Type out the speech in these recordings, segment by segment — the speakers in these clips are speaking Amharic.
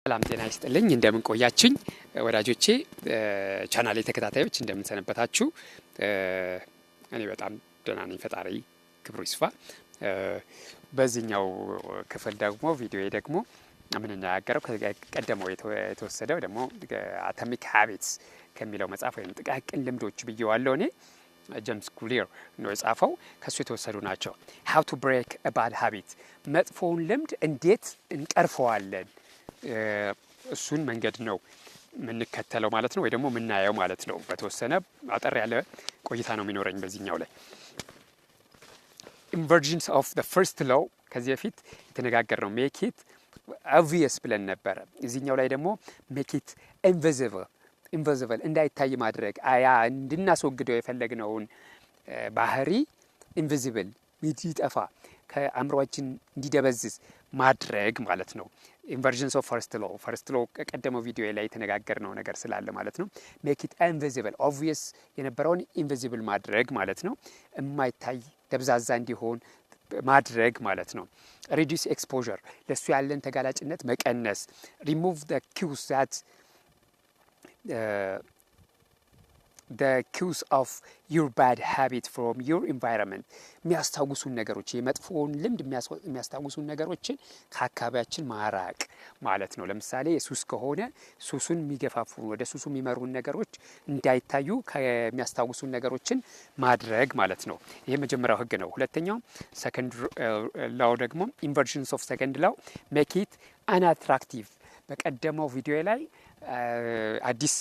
ሰላም ጤና ይስጥልኝ እንደምን ቆያችሁኝ ወዳጆቼ ቻናሌ ተከታታዮች እንደምን ሰነበታችሁ እኔ በጣም ደህና ነኝ ፈጣሪ ክብሩ ይስፋ በዚህኛው ክፍል ደግሞ ቪዲዮዬ ደግሞ ምን እናያገረው ከቀደመው የተወሰደው ደግሞ አቶሚክ ሃቢትስ ከሚለው መጽሐፍ ወይም ጥቃቅን ልምዶች ብየዋለሁ እኔ ጄምስ ክሊር ነው የጻፈው ከሱ የተወሰዱ ናቸው how to break a bad habit መጥፎውን ልምድ እንዴት እንቀርፈዋለን እሱን መንገድ ነው ምንከተለው ማለት ነው ወይ ደግሞ ምናየው ማለት ነው በተወሰነ አጠር ያለ ቆይታ ነው የሚኖረኝ በዚህኛው ላይ inversions of the first law ከዚህ በፊት የተነጋገርነው make it obvious ብለን ነበር እዚህኛው ላይ ደግሞ make it invisible እንዳይታይ ማድረግ አያ እንድናስወግደው የፈለግነውን ባህሪ invisible ይጠፋ ከአምሮአችን እንዲደበዝዝ ማድረግ ማለት ነው inversions of first law ቀደመው ቪዲዮ ላይ የተነጋገርነው ነገር ስላለ ማለት ነው make it invisible obvious የነበረውን invisible ማድረግ ማለት ነው የማይታይ ደብዛዛ እንዲሆን ማድረግ ማለት ነው reduce exposure ለሱ ያለን ተጋላጭነት መቀነስ remove the cues that the cues of your bad habit from your environment የሚያስታውሱን ነገሮች የመጥፎውን ልምድ የሚያስታውሱን ነገሮችን ከአካባቢያችን ማራቅ ማለት ነው ለምሳሌ ሱስ ከሆነ ሱሱን የሚገፋፉ ወደ ሱሱ የሚመሩን ነገሮች እንዳይታዩ ከሚያስታውሱን ነገሮችን ማድረግ ማለት ነው ይሄ መጀመሪያው ህግ ነው ሁለተኛው second law ደግሞ inversions of second law make it unattractive በቀደመው ቪዲዮ ላይ አዲስ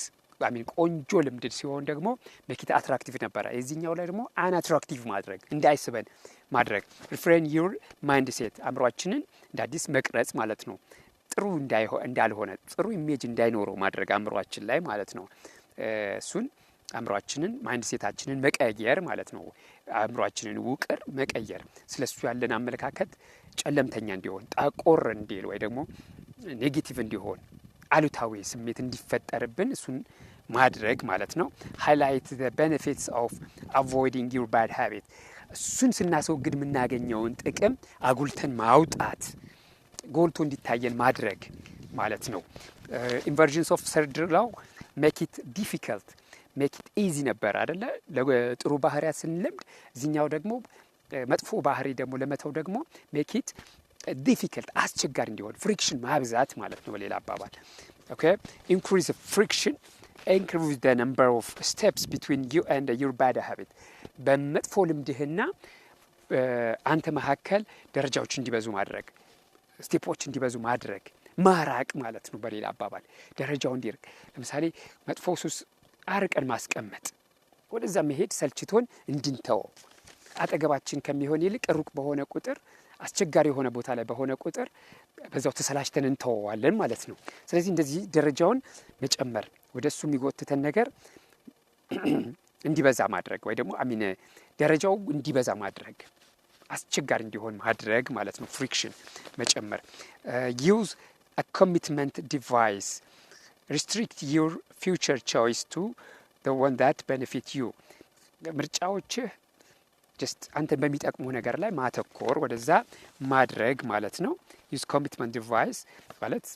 ቆንጆ ልምድ ሲሆን ደግሞ መኪት አትራክቲቭ ነበር እዚህኛው ላይ ደግሞ አንአትራክቲቭ ማድረግ እንዳይስበን ማድረግ refrain your mindset አምሮአችንን እንዳዲስ መቅረጽ ማለት ነው ጥሩ እንዳልሆነ ጥሩ ኢሜጅ እንዳይኖረው ማድረግ አምሮአችን ላይ ማለት ነው እሱን አምሮአችንን ማይንድሴታችንን መቀየር ማለት ነው አምሮአችንን ውቅር መቀየር ስለሱ ያለን አመለካከት ጨለምተኛ እንዲሆን ጠቆር እንዲል ወይ ደግሞ ኔጌቲቭ እንዲሆን አሉታዊ ስሜት እንዲፈጠርብን እሱን ማድረግ ማለት ነው highlight the benefits of avoiding your bad habit እሱን ስናስወግድ የምናገኘውን ጥቅም አጉልተን ማውጣት ጎልቶ እንዲታየን ማድረግ ማለት ነው inversions of third law make it difficult make it easy ነበር አይደለ ለጥሩ ባህሪያት ስንለምድ እዚህኛው ደግሞ መጥፎ ባህሪ ደግሞ ለመተው ደግሞ make it difficult አስቸጋሪ እንዲሆን friction ማብዛት ማለት ነው በሌላ አባባል okay increase friction increase the number of steps between you and your bad habit በመጥፎ ልምድህና አንተ መካከል ደረጃዎች እንዲበዙ ማድረግ ስቴፖች እንዲበዙ ማድረግ ማራቅ ማለት ነው በሌላ አባባል ደረጃው እንዲርቅ ለምሳሌ መጥፎ ሱስ አርቀን ማስቀመጥ ወደዛ መሄድ ሰልችቶን እንድንተው አጠገባችን ከሚሆን ይልቅ ሩቅ በሆነ ቁጥር አስቸጋሪ የሆነ ቦታ ላይ በሆነ ቁጥር በዛው ተሰላሽተን እንተዋለን ማለት ነው ስለዚህ እንደዚህ ደረጃውን መጨመር ወደሱ የሚጎትተን ነገር እንዲበዛ ማድረግ ወይ ደግሞ ደረጃው እንዲበዛ ማድረግ አስቸጋሪ እንዲሆን ማድረግ ማለት ነው friction መጨመር use a commitment device restrict your future choice to the one that benefit you ምርጫዎችህ just አንተ በሚጠቅሙ ነገር ላይ ማተኮር ወደዛ ማድረግ ማለት ነው use commitment device ማለት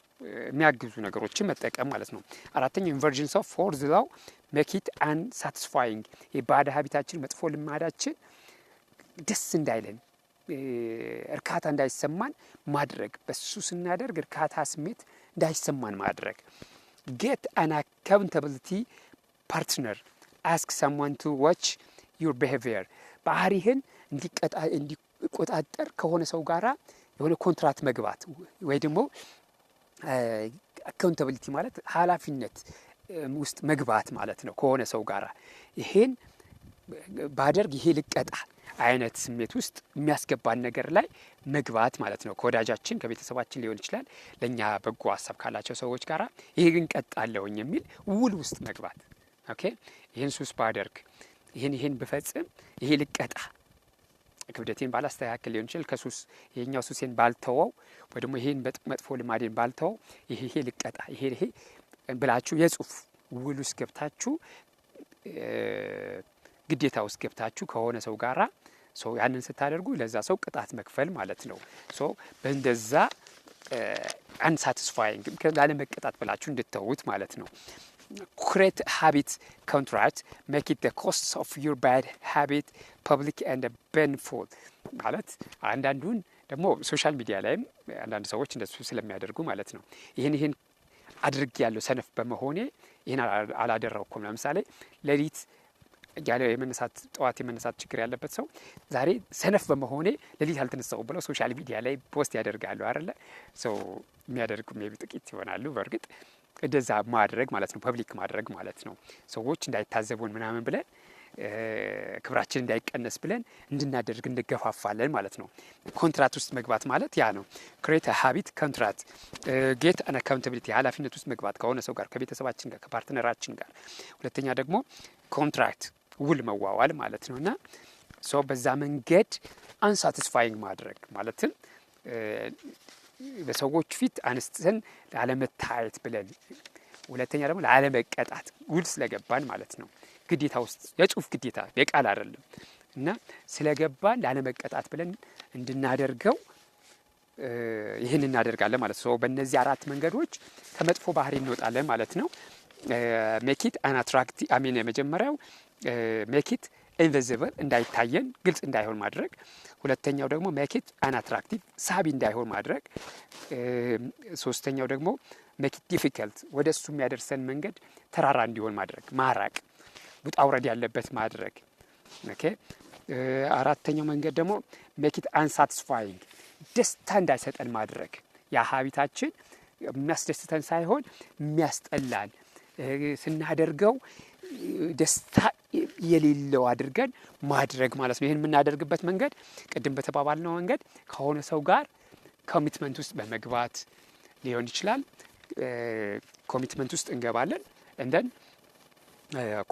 የሚያግዙ ነገሮችን መጠቀም ማለት ነው አራተኛው inversions of fourth law make it unsatisfying የባድ ሀቢታችን መጥፎ ልማዳችን ደስ እንዳይለን እርካታ እንዳይሰማን ማድረግ በሱ ስናደርግ እርካታ ስሜት እንዳይሰማን ማድረግ get an accountability partner ask someone to watch your behavior ባህሪህን እንዲቆጣጠር ከሆነ ሰው ጋራ የሆነ ኮንትራክት መግባት ወይ ደግሞ አካውንታቢሊቲ ማለት ኃላፊነት ውስጥ መግባት ማለት ነው ከሆነ ሰው ጋራ ይሄን ባደርግ ይሄ ልቀጣ አይነት ስሜት ውስጥ የሚያስገባን ነገር ላይ መግባት ማለት ነው ከወዳጃችን ከቤተሰባችን ሊሆን ይችላል ለኛ በጎ ሐሳብ ካላቸው ሰዎች ጋራ ይሄ ግን ቀጣለውኝ የሚል ውል ውስጥ መግባት ኦኬ ይሄን ሱስ ባደርግ ይሄን በፈጽም ይሄ ልቀጣ ክብደቴን ባላስተካከል ሊሆን ይችላል ከሱስ ይሄኛው ሱሴን ባልተወው ወይ ደግሞ ይሄን መጥፎ ልማዴን ባልተወው ይሄ ልቀጣ ይሄ ብላችሁ የጽሁፍ ውል ውስጥ ገብታችሁ ግዴታ ውስጥ ገብታችሁ ከሆነ ሰው ጋራ ያንን ስታደርጉ ለዛ ሰው ቅጣት መክፈል ማለት ነው በእንደዛ አንሳቲስፋይንግ ላለመቀጣት ብላችሁ እንድትተውት ማለት ነው። create habit contract make it the costs of your bad habit public and painful ማለት አንዳንዱን ደግሞ ሶሻል ሚዲያ ላይም አንዳንድ ሰዎች እንደሱ ስለሚያደርጉ ማለት ነው ይሄን አድርግ ያለው ሰነፍ በመሆኔ ይሄን አላደረኩም ለምሳሌ ሌሊት ያለ የመነሳት ጠዋት የመነሳት ችግር ያለበት ሰው ዛሬ ሰነፍ በመሆኔ ሌሊት አልተነሳው ብለው ሶሻል ሚዲያ ላይ ፖስት ያደርጋሉ አይደለ ሰው የሚያደርጉ ሜቢ ጥቂት ይሆናሉ በእርግጥ እንደዛ ማድረግ ማለት ነው ፐብሊክ ማድረግ ማለት ነው ሰዎች እንዳይታዘቡን ምናምን ብለን ክብራችን እንዳይቀነስ ብለን እንድናደርግ እንገፋፋለን ማለት ነው ኮንትራት ውስጥ መግባት ማለት ያ ነው create a habit contract get an accountability ኃላፊነት ውስጥ መግባት ከሆነ ሰው ጋር ከቤተሰባችን ጋር ከፓርትነራችን ጋር ሁለተኛ ደግሞ ኮንትራክት ውል መዋዋል ማለት ነውና ሶ በዛ መንገድ አንሳቲስፋይንግ ማድረግ ማለትም በሰዎች ፊት አንስተን ላለመታየት ብለን ሁለተኛ ደግሞ ላለመቀጣት ውል ስለገባን ማለት ነው ግዴታ ውስጥ የጽሁፍ ግዴታ የቃል አይደለም እና ስለገባን ላለመቀጣት ብለን እንድናደርገው ይሄን እናደርጋለን ማለት ነው በእነዚህ አራት መንገዶች ከመጥፎ ባህሪ እንወጣለን ማለት ነው make it unattractive የመጀመሪያው make it invisible እንዳይታየን ግልጽ እንዳይሆን ማድረግ ሁለተኛው ደግሞ make it unattractive ሳቢ እንዳይሆን ማድረግ ሶስተኛው ደግሞ make it difficult ወደሱ የሚያደርሰን መንገድ ተራራ እንዲሆን ማድረግ ማራቅ ውጣ ውረድ ያለበት ማድረግ ኦኬ አራተኛው መንገድ ደግሞ make it unsatisfying ደስታ እንዳይሰጠን ማድረግ ያ ሀቢታችን የሚያስደስተን ሳይሆን የሚያስጠላን ስናደርገው ደስታ የሌለው አድርገን ማድረግ ማለት ነው ይሄን የምናደርግበት መንገድ ቅድም በተባባልነው መንገድ ከሆነ ሰው ጋር ኮሚትመንት ውስጥ በመግባት ሊሆን ይችላል ኮሚትመንት ውስጥ እንገባለን እንደን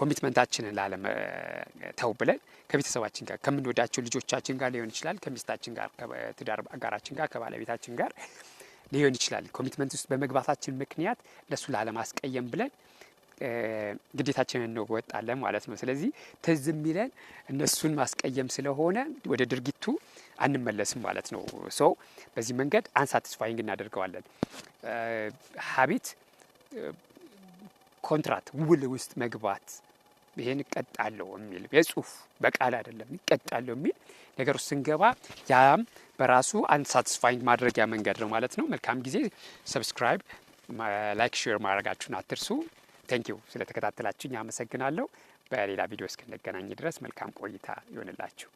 ኮሚትመንታችንን ላለመተው ብለን ከቤተሰባችን ጋር ከምንወዳቸው ልጆቻችን ጋር ሊሆን ይችላል ከሚስታችን ጋር ከትዳር አጋራችን ጋር ከባለቤታችን ጋር ሊሆን ይችላል ኮሚትመንት ውስጥ በመግባታችን ምክንያት ለሱ ላለማስቀየም ብለን ግዴታችንን ነው ወጣለን ማለት ነው ስለዚህ ተዝም ይለን እነሱን ማስቀየም ስለሆነ ወደ ድርጊቱ አንመለስም ማለት ነው ሶ በዚህ መንገድ አንሳቲስፋይንግ እናደርገዋለን ሀቢት ኮንትራት ውል ውስጥ መግባት ይሄን ቀጣለው የሚል የጽሁፍ በቃል አይደለም ይቀጣለው የሚል ነገር ውስጥ ስንገባ ያም በራሱ አንሳቲስፋይንግ ማድረጊያ መንገድ ነው ማለት ነው መልካም ጊዜ ሰብስክራይብ ላይክ ሼር ማድረጋችሁን አትርሱ ታንክ ዩ ስለተከታተላችሁኝ አመሰግናለሁ በሌላ ቪዲዮ እስክንገናኝ ድረስ መልካም ቆይታ ይሁንላችሁ